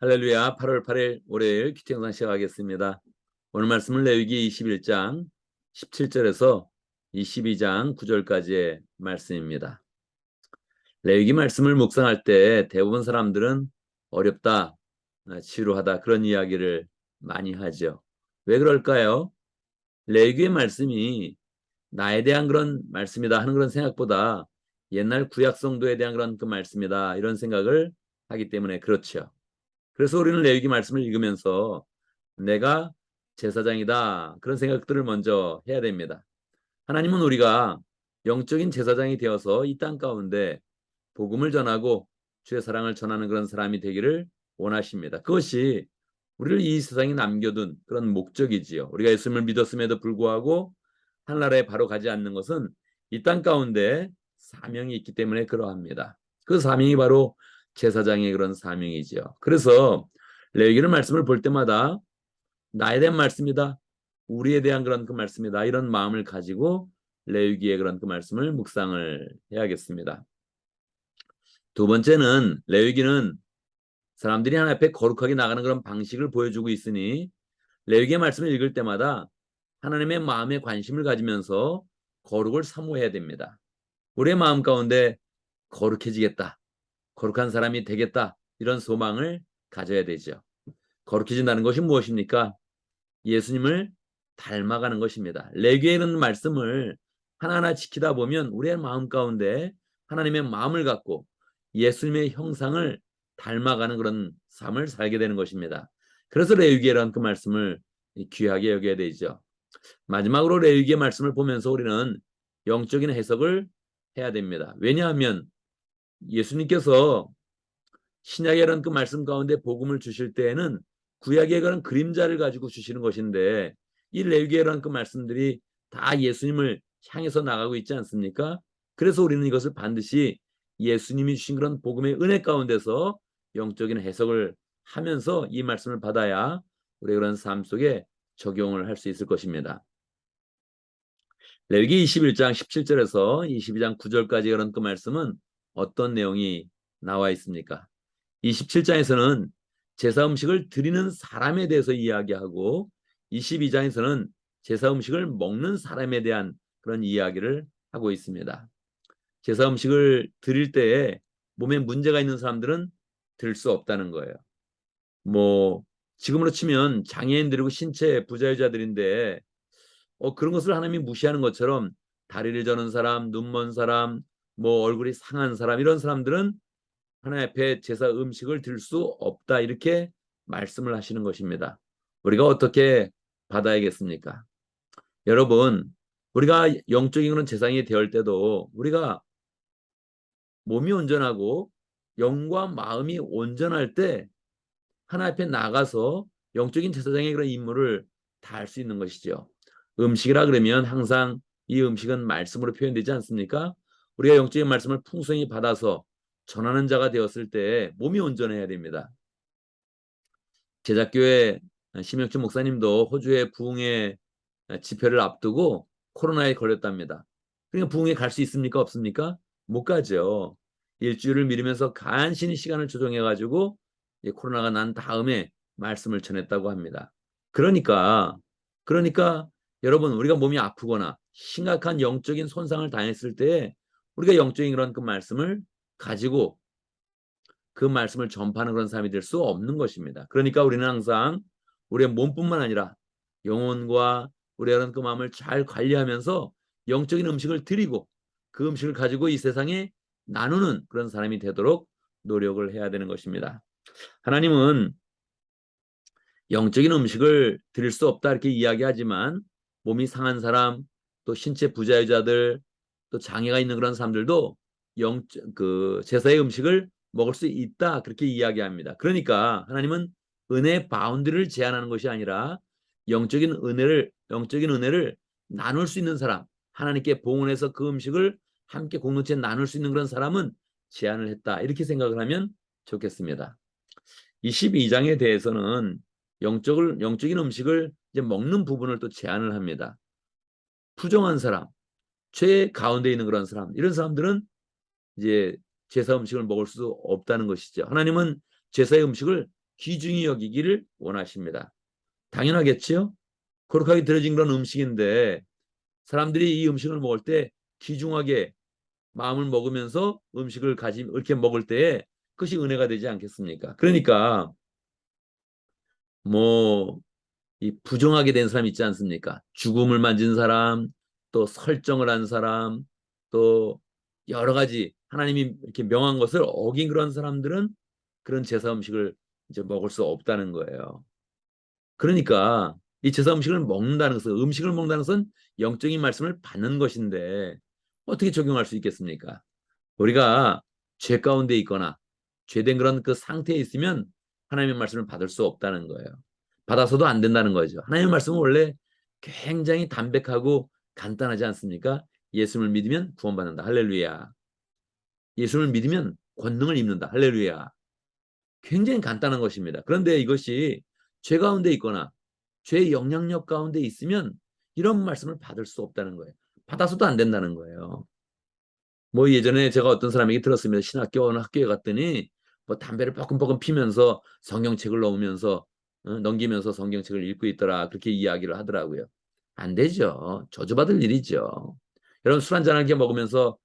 할렐루야. 8월 8일 월요일 큐티 영상 시작하겠습니다. 오늘 말씀은 레위기 21장 17절에서 22장 9절까지의 말씀입니다. 레위기 말씀을 묵상할 때 대부분 사람들은 어렵다, 지루하다 그런 이야기를 많이 하죠. 왜 그럴까요? 레위기의 말씀이 나에 대한 그런 말씀이다 하는 그런 생각보다 옛날 구약 성도에 대한 그런 그 말씀이다 이런 생각을 하기 때문에 그렇죠. 그래서 우리는 레위기 말씀을 읽으면서 내가 제사장이다 그런 생각들을 먼저 해야 됩니다. 하나님은 우리가 영적인 제사장이 되어서 이 땅 가운데 복음을 전하고 주의 사랑을 전하는 그런 사람이 되기를 원하십니다. 그것이 우리를 이 세상에 남겨둔 그런 목적이지요. 우리가 예수님을 믿었음에도 불구하고 하늘나라에 바로 가지 않는 것은 이 땅 가운데 사명이 있기 때문에 그러합니다. 그 사명이 바로 제사장의 그런 사명이지요. 그래서 레위기를 말씀을 볼 때마다 나에 대한 말씀이다, 우리에 대한 그런 그 말씀이다 이런 마음을 가지고 레위기의 그런 그 말씀을 묵상을 해야겠습니다. 두 번째는 레위기는 사람들이 하나님 앞에 거룩하게 나가는 그런 방식을 보여주고 있으니 레위기의 말씀을 읽을 때마다 하나님의 마음에 관심을 가지면서 거룩을 사모해야 됩니다. 우리의 마음 가운데 거룩해지겠다, 거룩한 사람이 되겠다 이런 소망을 가져야 되죠. 거룩해진다는 것이 무엇입니까? 예수님을 닮아가는 것입니다. 레위기에 있는 말씀을 하나하나 지키다 보면 우리의 마음 가운데 하나님의 마음을 갖고 예수님의 형상을 닮아가는 그런 삶을 살게 되는 것입니다. 그래서 레위기라는 그 말씀을 귀하게 여겨야 되죠. 마지막으로 레위기의 말씀을 보면서 우리는 영적인 해석을 해야 됩니다. 왜냐하면 예수님께서 신약이라는 그 말씀 가운데 복음을 주실 때에는 구약에 관한 그림자를 가지고 주시는 것인데 이 레위기라는 그 말씀들이 다 예수님을 향해서 나가고 있지 않습니까? 그래서 우리는 이것을 반드시 예수님이 주신 그런 복음의 은혜 가운데서 영적인 해석을 하면서 이 말씀을 받아야 우리의 그런 삶 속에 적용을 할 수 있을 것입니다. 레위기 21장 17절에서 22장 9절까지 그런 그 말씀은 어떤 내용이 나와 있습니까? 27장에서는 제사 음식을 드리는 사람에 대해서 이야기하고 22장에서는 제사 음식을 먹는 사람에 대한 그런 이야기를 하고 있습니다. 제사 음식을 드릴 때에 몸에 문제가 있는 사람들은 들 수 없다는 거예요. 뭐 지금으로 치면 장애인들이고 신체 부자유자들인데 그런 것을 하나님이 무시하는 것처럼 다리를 저는 사람, 눈 먼 사람, 뭐 얼굴이 상한 사람 이런 사람들은 하나님 앞에 제사 음식을 들 수 없다 이렇게 말씀을 하시는 것입니다. 우리가 어떻게 받아야겠습니까? 여러분, 우리가 영적인 그런 제사장이 되을 때도 우리가 몸이 온전하고 영과 마음이 온전할 때 하나님 앞에 나가서 영적인 제사장의 그런 임무를 다할 수 있는 것이죠. 음식이라 그러면 항상 이 음식은 말씀으로 표현되지 않습니까? 우리가 영적인 말씀을 풍성히 받아서 전하는 자가 되었을 때 몸이 온전해야 됩니다. 제작교회 심영춘 목사님도 호주의 부흥회 집회를 앞두고 코로나에 걸렸답니다. 그러니까 부흥회 갈 수 있습니까? 없습니까? 못 가죠. 일주일을 미루면서 간신히 시간을 조정해가지고 코로나가 난 다음에 말씀을 전했다고 합니다. 그러니까 여러분 우리가 몸이 아프거나 심각한 영적인 손상을 당했을 때 우리가 영적인 그런 그 말씀을 가지고 그 말씀을 전파하는 그런 사람이 될 수 없는 것입니다. 그러니까 우리는 항상 우리의 몸뿐만 아니라 영혼과 우리의 그런 그 마음을 잘 관리하면서 영적인 음식을 드리고 그 음식을 가지고 이 세상에 나누는 그런 사람이 되도록 노력을 해야 되는 것입니다. 하나님은 영적인 음식을 드릴 수 없다 이렇게 이야기하지만 몸이 상한 사람, 또 신체 부자유자들, 또 장애가 있는 그런 사람들도 제사의 음식을 먹을 수 있다 그렇게 이야기합니다. 그러니까 하나님은 은혜의 바운드를 제한하는 것이 아니라 영적인 은혜를 나눌 수 있는 사람, 하나님께 봉헌해서 그 음식을 함께 공동체에 나눌 수 있는 그런 사람은 제한을 했다 이렇게 생각을 하면 좋겠습니다. 22장에 대해서는 영적인 음식을 이제 먹는 부분을 또 제한을 합니다. 부정한 사람, 죄 가운데 있는 그런 사람, 이런 사람들은 이제 제사 음식을 먹을 수 없다는 것이죠. 하나님은 제사의 음식을 귀중히 여기기를 원하십니다. 당연하겠지요? 거룩하게 드려진 그런 음식인데 사람들이 이 음식을 먹을 때 귀중하게 마음을 먹으면서 음식을 이렇게 먹을 때에 그것이 은혜가 되지 않겠습니까? 그러니까 뭐 이 부정하게 된 사람 있지 않습니까? 죽음을 만진 사람, 또 설정을 한 사람, 또 여러 가지 하나님이 이렇게 명한 것을 어긴 그런 사람들은 그런 제사 음식을 이제 먹을 수 없다는 거예요. 그러니까 이 제사 음식을 먹는다는 것은 음식을 먹는다는 것은 영적인 말씀을 받는 것인데 어떻게 적용할 수 있겠습니까? 우리가 죄 가운데 있거나 죄된 그런 그 상태에 있으면 하나님의 말씀을 받을 수 없다는 거예요. 받아서도 안 된다는 거죠. 하나님의 말씀은 원래 굉장히 담백하고 간단하지 않습니까? 예수를 믿으면 구원받는다. 할렐루야. 예수를 믿으면 권능을 입는다. 할렐루야. 굉장히 간단한 것입니다. 그런데 이것이 죄 가운데 있거나 죄의 영향력 가운데 있으면 이런 말씀을 받을 수 없다는 거예요. 받아서도 안 된다는 거예요. 뭐 예전에 제가 어떤 사람에게 들었습니다. 신학교 어느 학교에 갔더니 뭐 담배를 뻐끔뻐끔 피면서 성경책을 넘으면서 넘기면서 성경책을 읽고 있더라. 그렇게 이야기를 하더라고요. 안 되죠. 저주받을 일이죠. 여러분 술 한잔 하게 먹으면서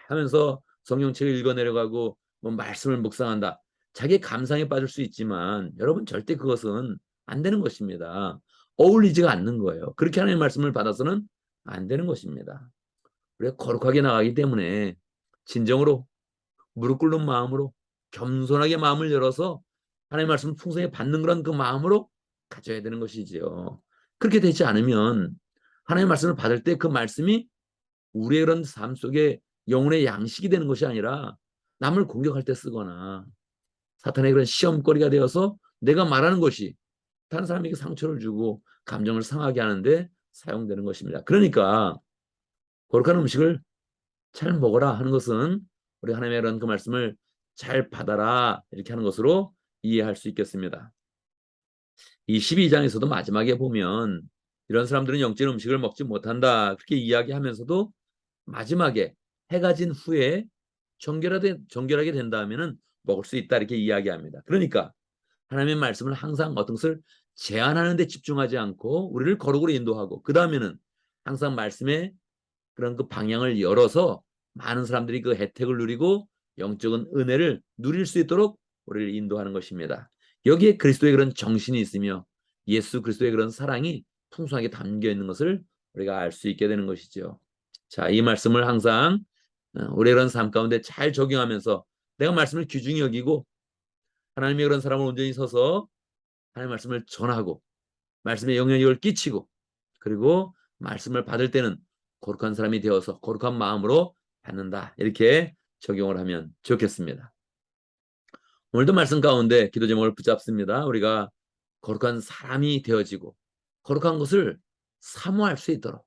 하면서 성경책을 읽어 내려가고 뭐 말씀을 묵상한다. 자기 감상에 빠질 수 있지만 여러분 절대 그것은 안 되는 것입니다. 어울리지가 않는 거예요. 그렇게 하나님의 말씀을 받아서는 안 되는 것입니다. 우리가 거룩하게 나가기 때문에 진정으로 무릎 꿇는 마음으로 겸손하게 마음을 열어서 하나님의 말씀을 풍성히 받는 그런 그 마음으로 가져야 되는 것이지요. 그렇게 되지 않으면 하나님의 말씀을 받을 때 그 말씀이 우리의 그런 삶 속에 영혼의 양식이 되는 것이 아니라 남을 공격할 때 쓰거나 사탄의 그런 시험거리가 되어서 내가 말하는 것이 다른 사람에게 상처를 주고 감정을 상하게 하는데 사용되는 것입니다. 그러니까 거룩한 음식을 잘 먹어라 하는 것은 우리 하나님의 이런 그 말씀을 잘 받아라 이렇게 하는 것으로 이해할 수 있겠습니다. 이 12장에서도 마지막에 보면 이런 사람들은 영적인 음식을 먹지 못한다 그렇게 이야기하면서도 마지막에 해가 진 후에 정결하게 된다면은 먹을 수 있다 이렇게 이야기합니다. 그러니까 하나님의 말씀을 항상 어떤 것을 제안하는 데 집중하지 않고 우리를 거룩으로 인도하고 그 다음에는 항상 말씀에 그런 그 방향을 열어서 많은 사람들이 그 혜택을 누리고 영적인 은혜를 누릴 수 있도록 우리를 인도하는 것입니다. 여기에 그리스도의 그런 정신이 있으며 예수 그리스도의 그런 사랑이 풍성하게 담겨 있는 것을 우리가 알 수 있게 되는 것이죠. 자, 이 말씀을 항상 우리의 그런 삶 가운데 잘 적용하면서 내가 말씀을 귀중히 여기고 하나님의 그런 사람을 온전히 서서 하나님의 말씀을 전하고 말씀에 영향력을 끼치고 그리고 말씀을 받을 때는 거룩한 사람이 되어서 거룩한 마음으로 받는다. 이렇게 적용을 하면 좋겠습니다. 오늘도 말씀 가운데 기도 제목을 붙잡습니다. 우리가 거룩한 사람이 되어지고 거룩한 것을 사모할 수 있도록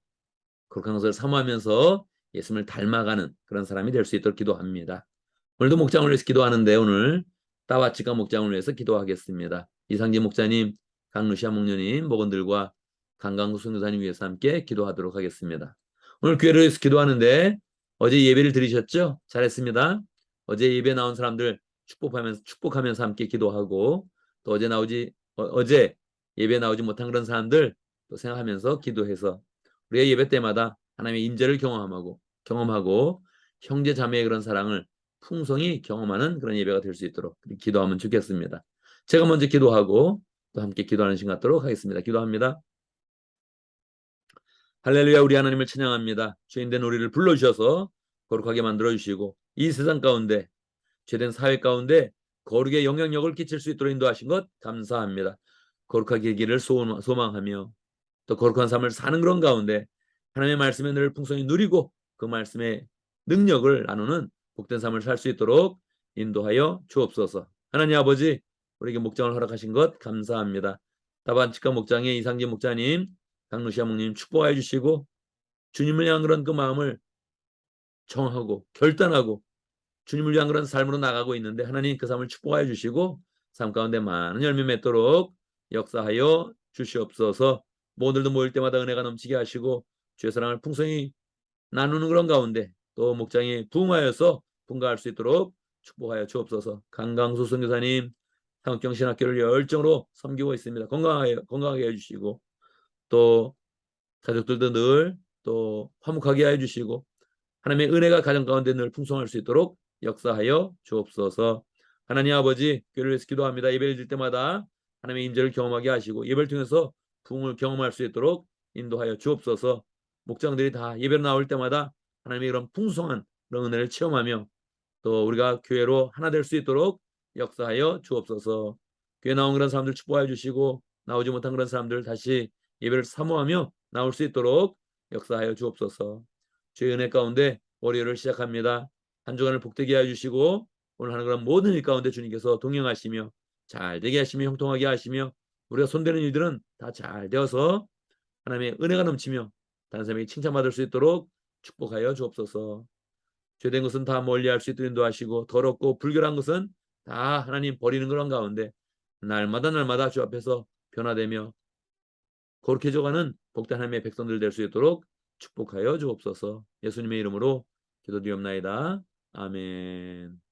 거룩한 것을 사모하면서 예수님을 닮아가는 그런 사람이 될 수 있도록 기도합니다. 오늘도 목장을 위해서 기도하는데 오늘 따와치가 목장을 위해서 기도하겠습니다. 이상진 목자님, 강루시아 목녀님, 목원들과 강강구 선교사님 위해서 함께 기도하도록 하겠습니다. 오늘 교회를 위해서 기도하는데 어제 예배를 드리셨죠? 잘했습니다. 어제 예배 나온 사람들 축복하면서 함께 기도하고 또 어제 예배 나오지 못한 그런 사람들 또 생각하면서 기도해서 우리가 예배 때마다 하나님의 임재를 경험하고 형제 자매의 그런 사랑을 풍성히 경험하는 그런 예배가 될 수 있도록 기도하면 좋겠습니다. 제가 먼저 기도하고 또 함께 기도하는 시간 갖도록 하겠습니다. 기도합니다. 할렐루야. 우리 하나님을 찬양합니다. 죄인된 우리를 불러주셔서 거룩하게 만들어주시고 이 세상 가운데 죄된 사회 가운데 거룩의 영향력을 끼칠 수 있도록 인도하신 것 감사합니다. 거룩하게 되기를 소망하며 또 거룩한 삶을 사는 그런 가운데 하나님의 말씀에 늘 풍성히 누리고 그 말씀의 능력을 나누는 복된 삶을 살 수 있도록 인도하여 주옵소서. 하나님 아버지 우리에게 목장을 허락하신 것 감사합니다. 다반치카 목장의 이상진 목자님, 강루시아 목님 축복하여 주시고 주님을 향한 그런 그 마음을 정하고 결단하고 주님을 위한 그런 삶으로 나가고 있는데 하나님 그 삶을 축복하여 주시고 삶 가운데 많은 열매 맺도록 역사하여 주시옵소서. 오늘도 모일 때마다 은혜가 넘치게 하시고 주의 사랑을 풍성히 나누는 그런 가운데 또 목장이 부흥하여서 분가할 수 있도록 축복하여 주옵소서. 강강수 선교사님, 한국경신학교를 열정으로 섬기고 있습니다. 건강하게 해주시고 또 가족들도 늘 또 화목하게 해주시고 하나님의 은혜가 가정 가운데 늘 풍성할 수 있도록 역사하여 주옵소서. 하나님 아버지, 교회를 위해서 기도합니다. 예배를 드릴 때마다 하나님의 임재를 경험하게 하시고 예배를 통해서 부흥을 경험할 수 있도록 인도하여 주옵소서. 목장들이 다 예배로 나올 때마다 하나님의 이런 풍성한 그런 은혜를 체험하며 또 우리가 교회로 하나 될 수 있도록 역사하여 주옵소서. 교회 나온 그런 사람들 축복하여 주시고 나오지 못한 그런 사람들 다시 예배를 사모하며 나올 수 있도록 역사하여 주옵소서. 주의 은혜 가운데 월요일을 시작합니다. 한 주간을 복되게 하여 주시고 오늘 하는 그런 모든 일 가운데 주님께서 동행하시며 잘 되게 하시며 형통하게 하시며 우리가 손대는 일들은 다 잘 되어서 하나님의 은혜가 넘치며 다른 사람에게 칭찬받을 수 있도록 축복하여 주옵소서. 죄된 것은 다 멀리할 수 있도록 인도하시고 더럽고 불결한 것은 다 하나님 버리는 그런 가운데 날마다 주 앞에서 변화되며 거룩해져가는 복된 하나님의 백성들 될 수 있도록 축복하여 주옵소서. 예수님의 이름으로 기도드리옵나이다. 아멘.